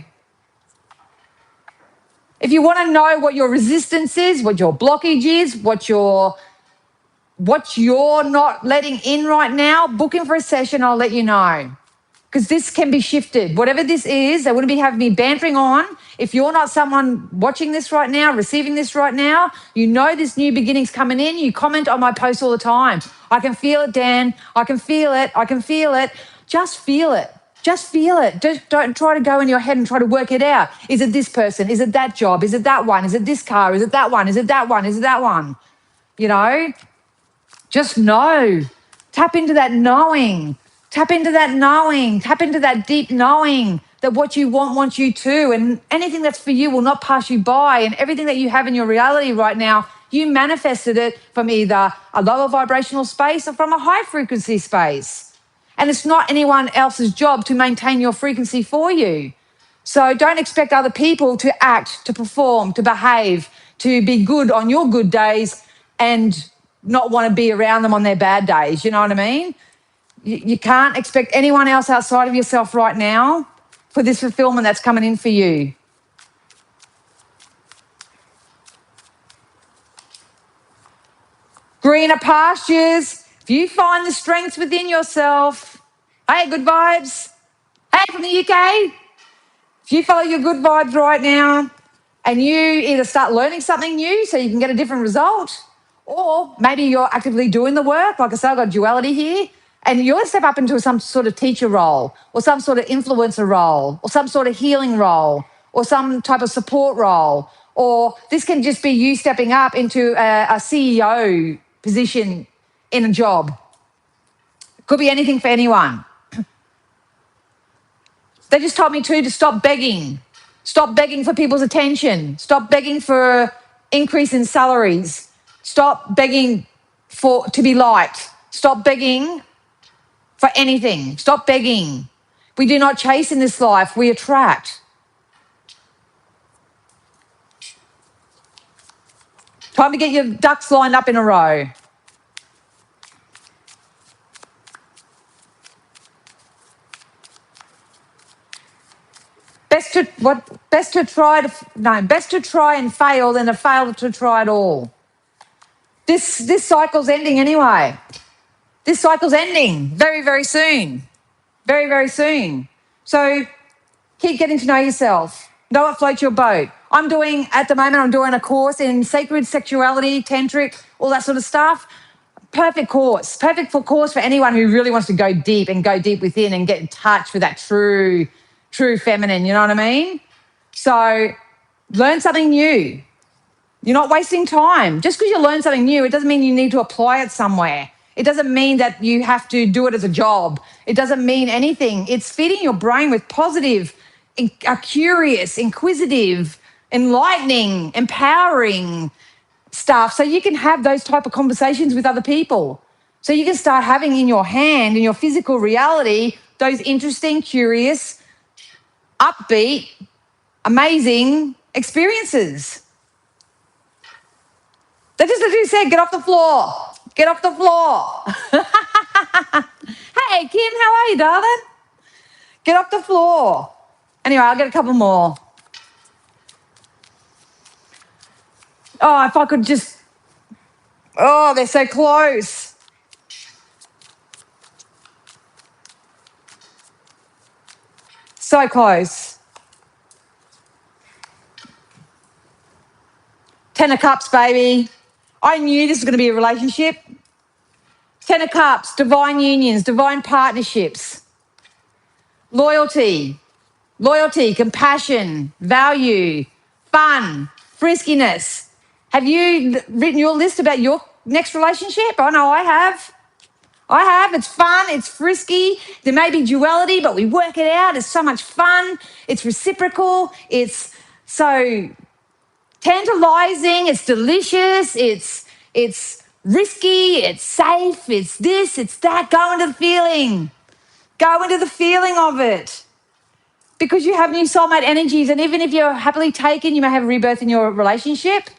If you want to know what your resistance is, what your blockage is, what you're not letting in right now, book in for a session, I'll let you know. because this can be shifted. Whatever this is, they wouldn't be having me bantering on. If you're not someone watching this right now, receiving this right now, you know this new beginning's coming in. You comment on my posts all the time. I can feel it, Dan. I can feel it. I can feel it. Just feel it. Just feel it. Just don't try to go in your head and try to work it out. Is it this person? Is it that job? Is it that one? Is it this car? Is it that one? Is it that one? Is it that one? You know, just know. Tap into that knowing. Tap into that knowing. Tap into that deep knowing that what you want wants you to. And anything that's for you will not pass you by. And everything that you have in your reality right now, you manifested it from either a lower vibrational space or from a high frequency space. And it's not anyone else's job to maintain your frequency for you. So don't expect other people to act, to perform, to behave, to be good on your good days and not want to be around them on their bad days. You know what I mean? You can't expect anyone else outside of yourself right now for this fulfillment that's coming in for you. Greener pastures. If you find the strengths within yourself, hey, good vibes. Hey, from the UK. If you follow your good vibes right now and you either start learning something new so you can get a different result, or maybe you're actively doing the work, like I said, I've got duality here, and you'll step up into some sort of teacher role or some sort of influencer role or some sort of healing role or some type of support role. Or this can just be you stepping up into a CEO position in a job. It could be anything for anyone. They just told me to stop begging. Stop begging for people's attention. Stop begging for increase in salaries. Stop begging to be liked. Stop begging for anything. Stop begging. We do not chase in this life, we attract. Time to get your ducks lined up in a row. Best to try and fail than to fail to try at all. This cycle's ending anyway. This cycle's ending very, very soon. Very, very soon. So keep getting to know yourself. Know what floats your boat. At the moment, I'm doing a course in sacred sexuality, tantric, all that sort of stuff. Perfect course. Perfect course for anyone who really wants to go deep within and get in touch with that true feminine, you know what I mean? So learn something new. You're not wasting time. Just because you learn something new, it doesn't mean you need to apply it somewhere. It doesn't mean that you have to do it as a job. It doesn't mean anything. It's feeding your brain with positive, curious, inquisitive, enlightening, empowering stuff so you can have those type of conversations with other people. So you can start having in your hand, in your physical reality, those interesting, curious, upbeat, amazing experiences. They just literally said, get off the floor. Get off the floor. Hey, Kim, how are you, darling? Get off the floor. Anyway, I'll get a couple more. Oh, if I could just... Oh, they're so close. So close. 10 of Cups, baby. I knew this was going to be a relationship. 10 of Cups, divine unions, divine partnerships. Loyalty, compassion, value, fun, friskiness. Have you written your list about your next relationship? I know I have. It's fun. It's frisky. There may be duality, but we work it out. It's so much fun. It's reciprocal. It's so tantalizing. It's delicious. It's risky. It's safe. It's this. It's that. Go into the feeling. Go into the feeling of it. Because you have new soulmate energies. And even if you're happily taken, you may have a rebirth in your relationship.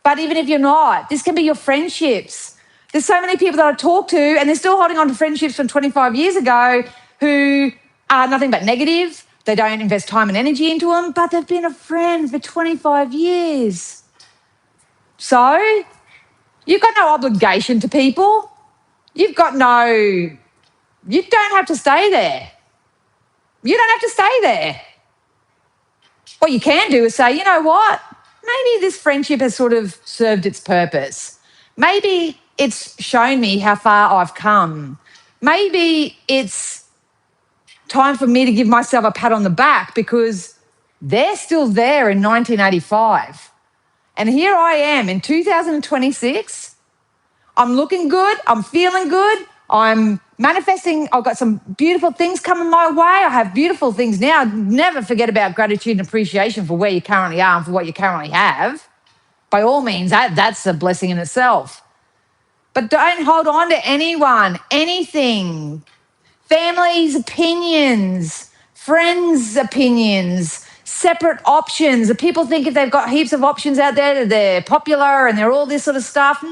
But even if you're not, this can be your friendships. There's so many people that I talk to and they're still holding on to friendships from 25 years ago who are nothing but negative. They don't invest time and energy into them, but they've been a friend for 25 years. So you've got no obligation to people. You don't have to stay there. You don't have to stay there. What you can do is say, you know what? Maybe this friendship has sort of served its purpose. Maybe it's shown me how far I've come. Maybe it's time for me to give myself a pat on the back because they're still there in 1985. And here I am in 2026. I'm looking good. I'm feeling good. I'm manifesting. I've got some beautiful things coming my way. I have beautiful things now. Never forget about gratitude and appreciation for where you currently are and for what you currently have. By all means, that's a blessing in itself. But don't hold on to anyone, anything, family's opinions, friends' opinions, separate options. People think if they've got heaps of options out there that they're popular and they're all this sort of stuff.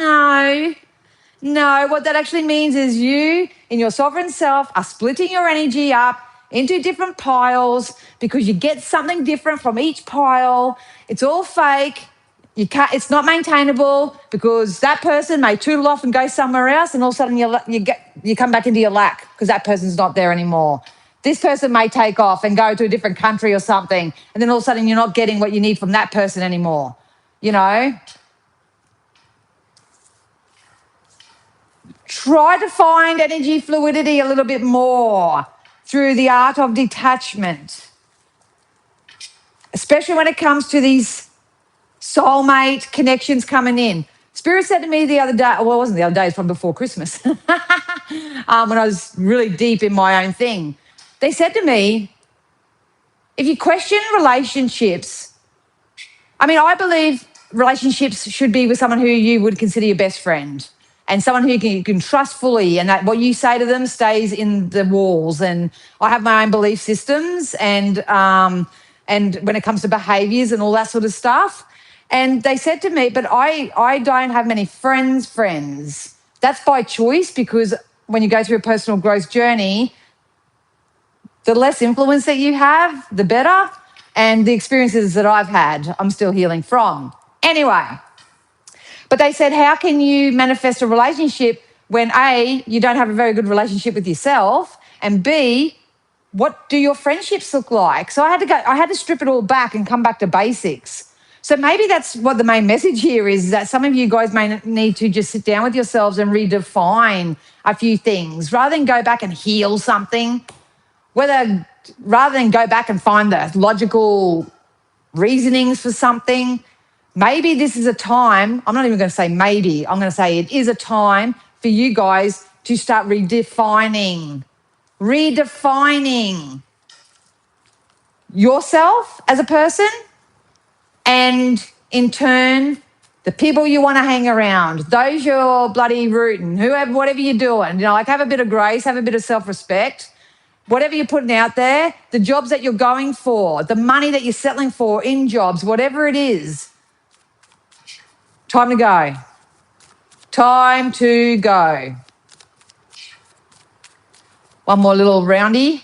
No, what that actually means is you, in your sovereign self, are splitting your energy up into different piles because you get something different from each pile. It's all fake. You can't. It's not maintainable because that person may tootle off and go somewhere else, and all of a sudden you come back into your lack because that person's not there anymore. This person may take off and go to a different country or something, and then all of a sudden you're not getting what you need from that person anymore. You know. Try to find energy fluidity a little bit more through the art of detachment, especially when it comes to these soulmate connections coming in. Spirit said to me the other day, well, it wasn't the other day, it's from before Christmas, when I was really deep in my own thing. They said to me, if you question relationships, I believe relationships should be with someone who you would consider your best friend and someone who you can trust fully, and that what you say to them stays in the walls. And I have my own belief systems and when it comes to behaviours and all that sort of stuff. And they said to me, but I don't have many friends. That's by choice because when you go through a personal growth journey, the less influence that you have, the better. And the experiences that I've had, I'm still healing from. Anyway, but they said, how can you manifest a relationship when A, you don't have a very good relationship with yourself, and B, what do your friendships look like? So I had to strip it all back and come back to basics. So maybe that's what the main message here is, that some of you guys may need to just sit down with yourselves and redefine a few things rather than go back and heal something. Rather than go back and find the logical reasonings for something, maybe this is a time, I'm not even going to say maybe, I'm going to say it is a time for you guys to start redefining yourself as a person, and in turn, the people you want to hang around, those you're bloody rooting, whoever, whatever you're doing, like have a bit of grace, have a bit of self-respect. Whatever you're putting out there, the jobs that you're going for, the money that you're settling for in jobs, whatever it is, time to go. Time to go. One more little roundy.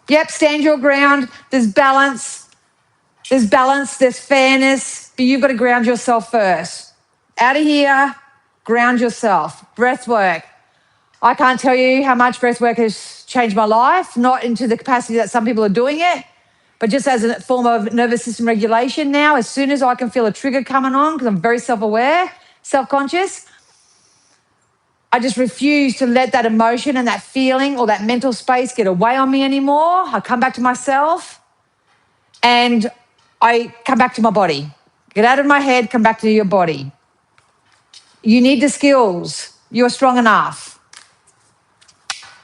Yep, stand your ground. There's balance. There's fairness, but you've got to ground yourself first. Out of here, ground yourself. Breath work. I can't tell you how much breath work has changed my life, not into the capacity that some people are doing it, but just as a form of nervous system regulation now. As soon as I can feel a trigger coming on, because I'm very self-aware, self-conscious, I just refuse to let that emotion and that feeling or that mental space get away on me anymore. I come back to myself and I come back to my body. Get out of my head, come back to your body. You need the skills. You're strong enough.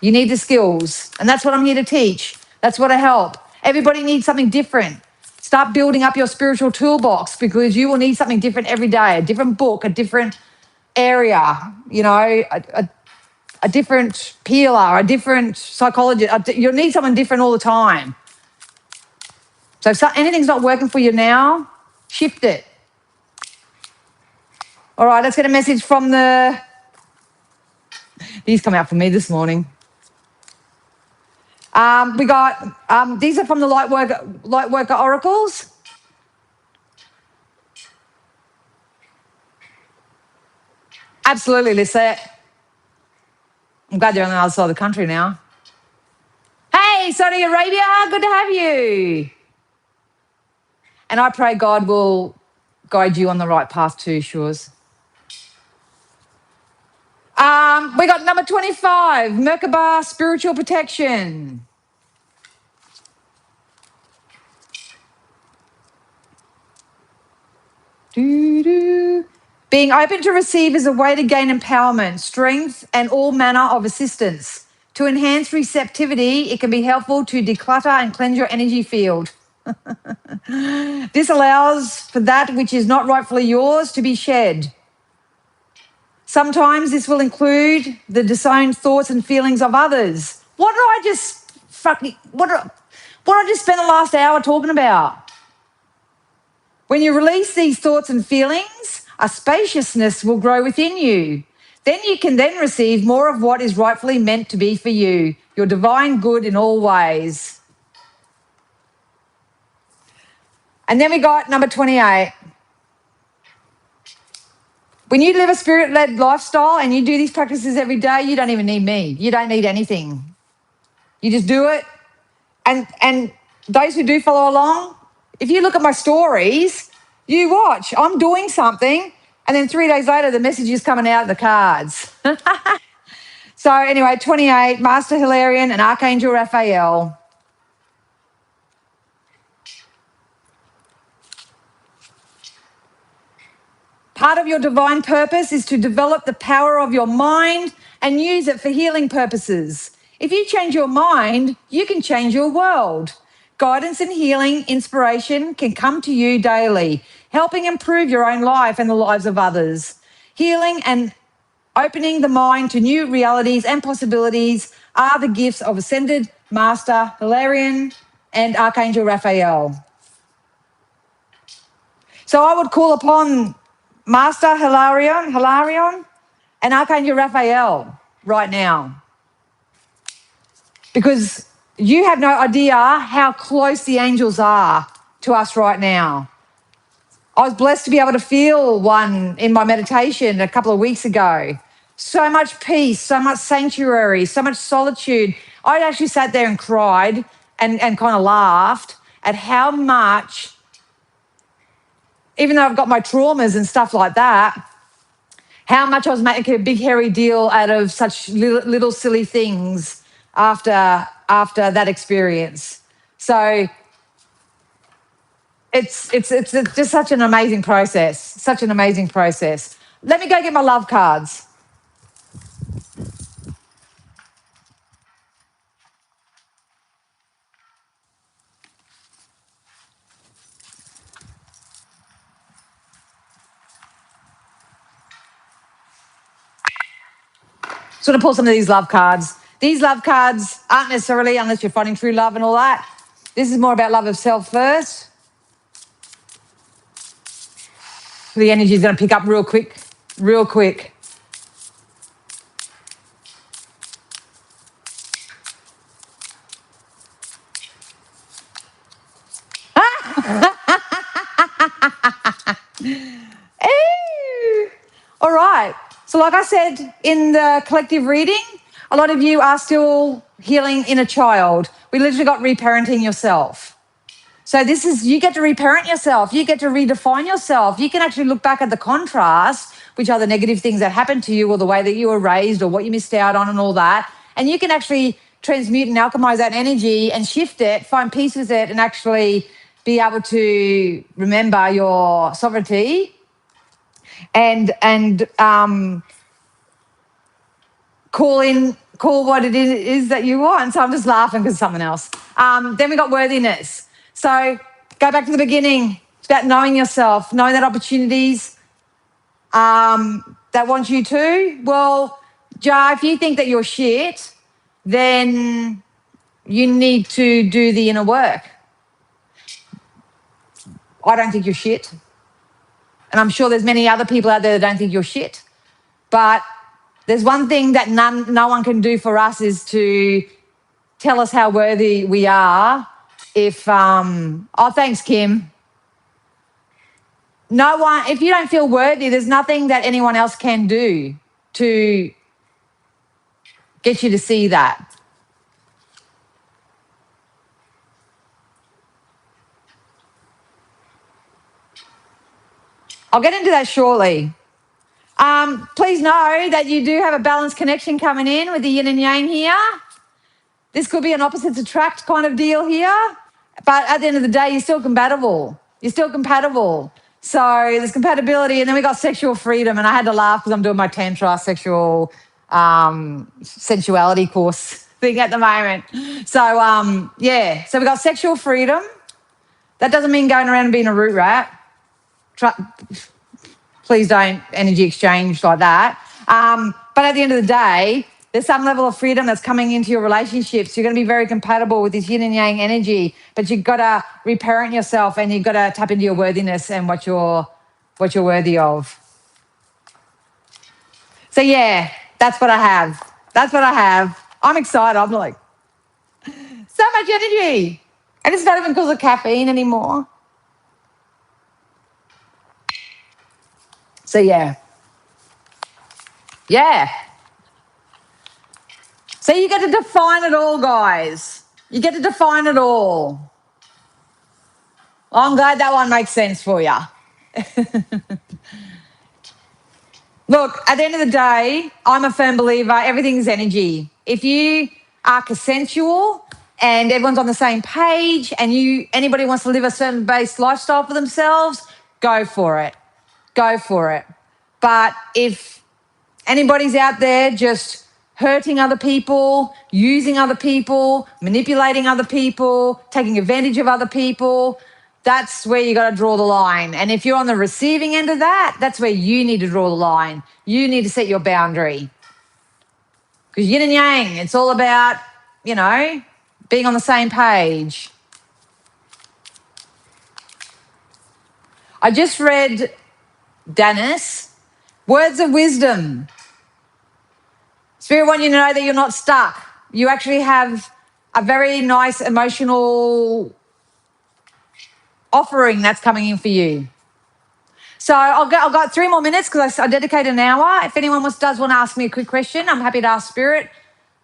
You need the skills. And that's what I'm here to teach. That's what I help. Everybody needs something different. Start building up your spiritual toolbox because you will need something different every day, a different book, a different area, a different healer, a different psychologist. You'll need someone different all the time. So if anything's not working for you now, shift it. All right, let's get a message from these come out for me this morning. We got, these are from the Lightworker Oracles. Absolutely, Lisette. I'm glad they're on the other side of the country now. Hey, Saudi Arabia, good to have you. And I pray God will guide you on the right path too, Shores. We got number 25, Merkaba Spiritual Protection. Doo-doo. Being open to receive is a way to gain empowerment, strength, and all manner of assistance. To enhance receptivity, it can be helpful to declutter and cleanse your energy field. This allows for that which is not rightfully yours to be shed. Sometimes this will include the disowned thoughts and feelings of others. What did I just spend the last hour talking about? When you release these thoughts and feelings, a spaciousness will grow within you. Then you can then receive more of what is rightfully meant to be for you, your divine good in all ways. And then we got number 28. When you live a spirit-led lifestyle and you do these practices every day, you don't even need me. You don't need anything. You just do it. And those who do follow along, if you look at my stories, you watch. I'm doing something, and then 3 days later, the message is coming out of the cards. So anyway, 28, Master Hilarion and Archangel Raphael. Part of your divine purpose is to develop the power of your mind and use it for healing purposes. If you change your mind, you can change your world. Guidance and healing inspiration can come to you daily, helping improve your own life and the lives of others. Healing and opening the mind to new realities and possibilities are the gifts of Ascended Master Hilarion and Archangel Raphael. So I would call upon Master Hilarion and Archangel Raphael right now, because you have no idea how close the angels are to us right now. I was blessed to be able to feel one in my meditation a couple of weeks ago. So much peace, so much sanctuary, so much solitude. I actually sat there and cried and kind of laughed at how much, even though I've got my traumas and stuff like that, how much I was making a big hairy deal out of such little silly things after that experience. So it's just such an amazing process, such an amazing process. Let me go get my love cards. Just want to pull some of these love cards. These love cards aren't necessarily, unless you're finding true love and all that. This is more about love of self first. The energy is going to pick up real quick, real quick. All right. So like I said in the collective reading, a lot of you are still healing inner child. We literally got reparenting yourself. So this is, you get to reparent yourself. You get to redefine yourself. You can actually look back at the contrast, which are the negative things that happened to you or the way that you were raised or what you missed out on and all that. And you can actually transmute and alchemize that energy and shift it, find peace with it, and actually be able to remember your sovereignty and call what it is that you want. So I'm just laughing because something else. Then we got worthiness. So go back to the beginning. It's about knowing yourself, knowing that opportunities that want you to. Well, Jar, if you think that you're shit, then you need to do the inner work. I don't think you're shit. And I'm sure there's many other people out there that don't think you're shit. But there's one thing that no one can do for us is to tell us how worthy we are. If thanks, Kim. No one, if you don't feel worthy, there's nothing that anyone else can do to get you to see that. I'll get into that shortly. Please know that you do have a balanced connection coming in with the yin and yang here. This could be an opposites attract kind of deal here. But at the end of the day, you're still compatible. You're still compatible. So there's compatibility. And then we got sexual freedom. And I had to laugh because I'm doing my Tantra sexual sensuality course thing at the moment. So, yeah. So we got sexual freedom. That doesn't mean going around and being a root rat. Please don't energy exchange like that. But at the end of the day, there's some level of freedom that's coming into your relationships. You're going to be very compatible with this yin and yang energy, but you've got to reparent yourself and you've got to tap into your worthiness and what you're worthy of. So yeah, that's what I have. That's what I have. I'm excited. I'm like, so much energy. And it's not even because of caffeine anymore. So yeah. Yeah. So you get to define it all, guys. You get to define it all. I'm glad that one makes sense for you. Look, at the end of the day, I'm a firm believer, everything's energy. If you are consensual and everyone's on the same page and anybody wants to live a certain based lifestyle for themselves, go for it. Go for it. But if anybody's out there just hurting other people, using other people, manipulating other people, taking advantage of other people, that's where you got to draw the line. And if you're on the receiving end of that, that's where you need to draw the line. You need to set your boundary. Because yin and yang, it's all about, being on the same page. I just read, Dennis, words of wisdom. Spirit want you to know that you're not stuck. You actually have a very nice emotional offering that's coming in for you. So I've got 3 more minutes because I dedicate an hour. If anyone does want to ask me a quick question, I'm happy to ask Spirit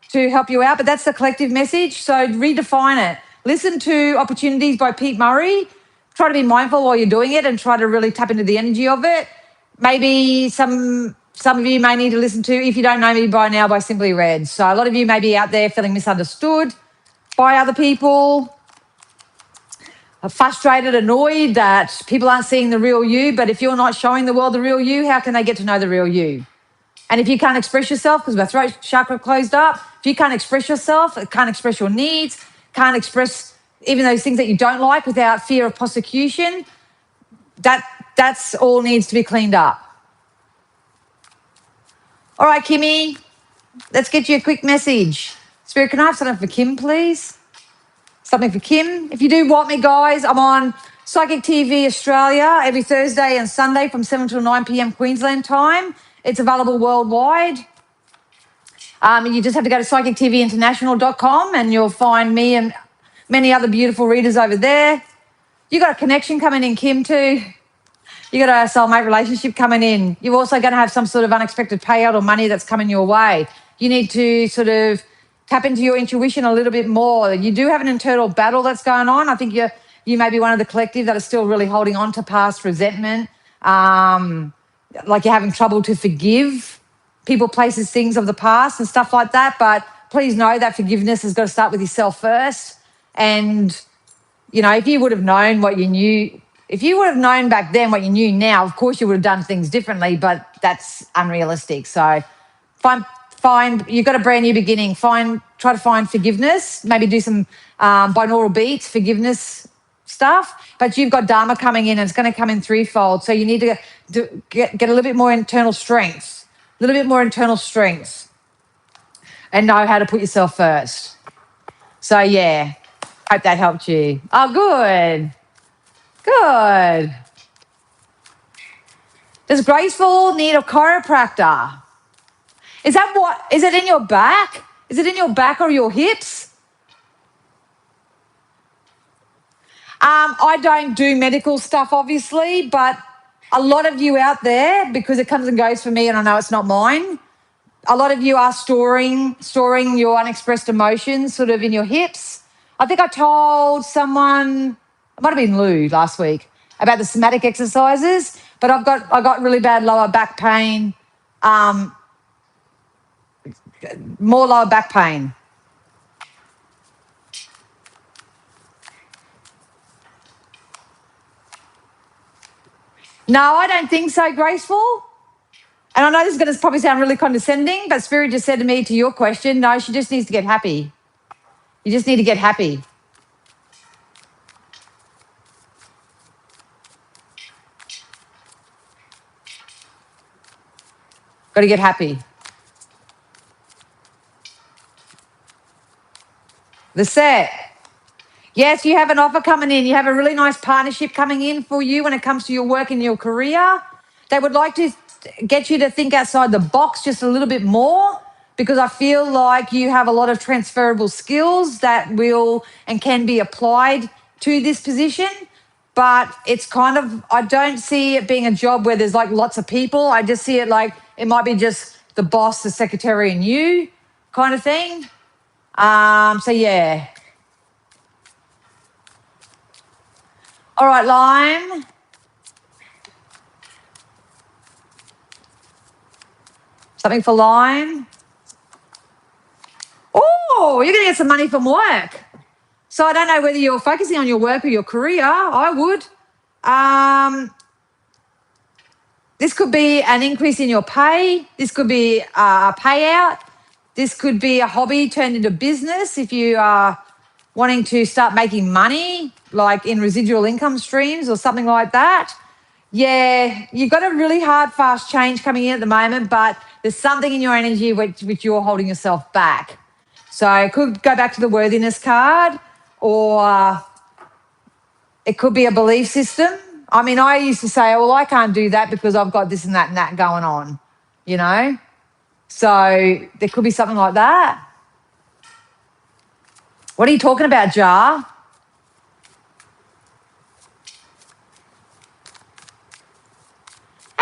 to help you out. But that's the collective message. So redefine it. Listen to Opportunities by Pete Murray. Try to be mindful while you're doing it and try to really tap into the energy of it. Maybe some of you may need to listen to, if you don't know me by now, by Simply Red. So a lot of you may be out there feeling misunderstood by other people, frustrated, annoyed that people aren't seeing the real you. But if you're not showing the world the real you, how can they get to know the real you? And if you can't express yourself because my throat chakra closed up, if you can't express yourself, can't express your needs, can't express even those things that you don't like without fear of prosecution, that's all needs to be cleaned up. All right, Kimmy, let's get you a quick message. Spirit, can I have something for Kim, please? Something for Kim. If you do want me, guys, I'm on Psychic TV Australia every Thursday and Sunday from 7 till 9 p.m. Queensland time. It's available worldwide. You just have to go to psychictvinternational.com and you'll find me and many other beautiful readers over there. You got a connection coming in, Kim, too. You got a soulmate relationship coming in. You're also going to have some sort of unexpected payout or money that's coming your way. You need to sort of tap into your intuition a little bit more. You do have an internal battle that's going on. I think you may be one of the collective that are still really holding on to past resentment. Like you're having trouble to forgive people, places, things of the past and stuff like that. But please know that forgiveness has got to start with yourself first. And, if you would have known what you knew, if you would have known back then what you knew now, of course you would have done things differently, but that's unrealistic. So you've got a brand new beginning. Try to find forgiveness, maybe do some binaural beats, forgiveness stuff, but you've got Dharma coming in and it's going to come in threefold. So you need to get a little bit more internal strength, and know how to put yourself first. So yeah, hope that helped you. Oh, good. Good. Does Graceful need a chiropractor? Is it in your back? Is it in your back or your hips? I don't do medical stuff, obviously, but a lot of you out there, because it comes and goes for me and I know it's not mine, a lot of you are storing your unexpressed emotions sort of in your hips. I think I told someone, it might have been Lou last week, about the somatic exercises. but I got really bad lower back pain, more lower back pain. No, I don't think so, Graceful. And I know this is going to probably sound really condescending, but Spirit just said to me, to your question, no, she just needs to get happy. You just need to get happy. Got to get happy. The set. Yes, you have an offer coming in. You have a really nice partnership coming in for you when it comes to your work and your career. They would like to get you to think outside the box just a little bit more, because I feel like you have a lot of transferable skills that will and can be applied to this position. But it's kind of, I don't see it being a job where there's like lots of people. I just see it like it might be just the boss, the secretary, and you kind of thing. So yeah. All right, Lime. Something for Lime. Oh, you're going to get some money from work. So I don't know whether you're focusing on your work or your career. I would. This could be an increase in your pay. This could be a payout. This could be a hobby turned into business if you are wanting to start making money, like in residual income streams or something like that. Yeah, you've got a really hard, fast change coming in at the moment, but there's something in your energy which you're holding yourself back. So it could go back to the worthiness card, or it could be a belief system. I mean, I used to say, well, I can't do that because I've got this and that going on, you know? So there could be something like that. What are you talking about, Jar?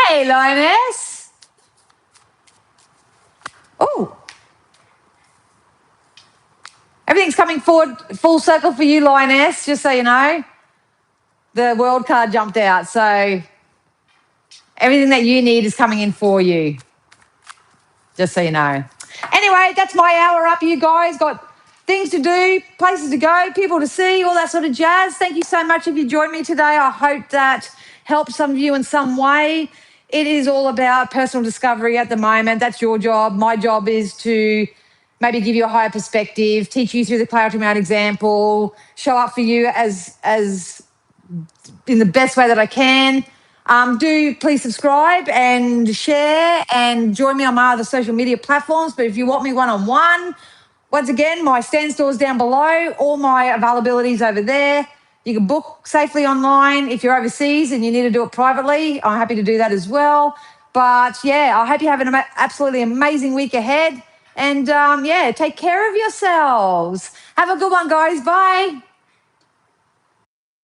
Hey, Lioness. Oh. Everything's coming forward full circle for you, Lioness, just so you know. The world card jumped out. So everything that you need is coming in for you, just so you know. Anyway, that's my hour up. You guys got things to do, places to go, people to see, all that sort of jazz. Thank you so much if you joined me today. I hope that helps some of you in some way. It is all about personal discovery at the moment. That's your job. My job is to maybe give you a higher perspective, teach you through the clarity mode example, show up for you as in the best way that I can. Do please subscribe and share and join me on my other social media platforms. But if you want me one-on-one, once again, my stand store's down below. All my availabilities over there. You can book safely online. If you're overseas and you need to do it privately, I'm happy to do that as well. But yeah, I hope you have an absolutely amazing week ahead. And yeah, take care of yourselves. Have a good one, guys. Bye.